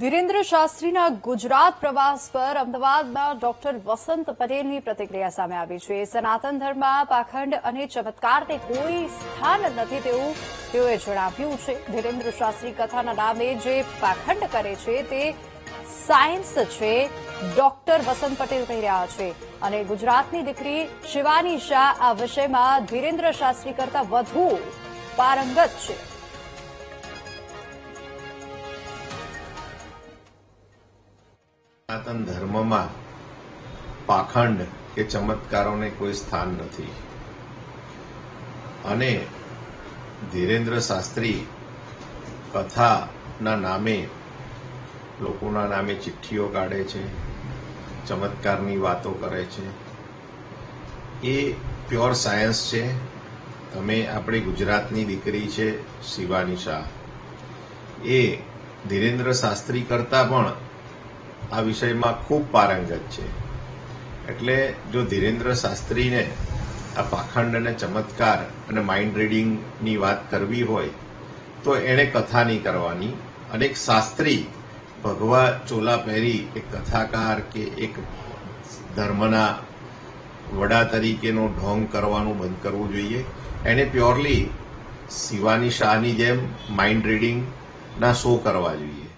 ધીરેન્દ્ર શાસ્ત્રીના ગુજરાત પ્રવાસ પર અમદાવાદમાં ડોક્ટર વસંત પટેલની પ્રતિક્રિયા સામે આવી છે. સનાતન ધર્મમાં પાખંડ અને ચમત્કારને કોઈ સ્થાન નથી તેવું તેઓએ જણાવ્યું છે. ધીરેન્દ્ર શાસ્ત્રી કથાના નામે જે પાખંડ કરે છે તે સાયન્સ છે, ડોક્ટર વસંત પટેલ કહી રહ્યા છે. અને ગુજરાતની દીકરી શિવાની શાહ આ વિષયમાં ધીરેન્દ્ર શાસ્ત્રી કરતા વધુ પારંગત છે. સનાતન ધર્મમાં પાખંડ કે ચમત્કારોને કોઈ સ્થાન નથી અને ધીરેન્દ્ર શાસ્ત્રી કથાના નામે લોકોના નામે ચિઠ્ઠીઓ કાઢે છે, ચમત્કારની વાતો કરે છે. એ પ્યોર સાયન્સ છે. તમે આપણી ગુજરાતની દીકરી છે શિવાની શાહ, એ ધીરેન્દ્ર શાસ્ત્રી કરતા પણ આ વિષયમાં ખૂબ પારંગત છે. એટલે જો ધીરેન્દ્ર શાસ્ત્રીને આ પાખંડ અને ચમત્કાર અને માઇન્ડ રીડિંગની વાત કરવી હોય તો એણે કથા નહીં કરવાની. અને એક શાસ્ત્રી ભગવા ચોલા પહેરી એક કથાકાર કે એક ધર્મના વડા તરીકેનો ઢોંગ કરવાનું બંધ કરવું જોઈએ. એણે પ્યોરલી શિવાની શાહની જેમ માઇન્ડ રીડિંગના શો કરવા જોઈએ.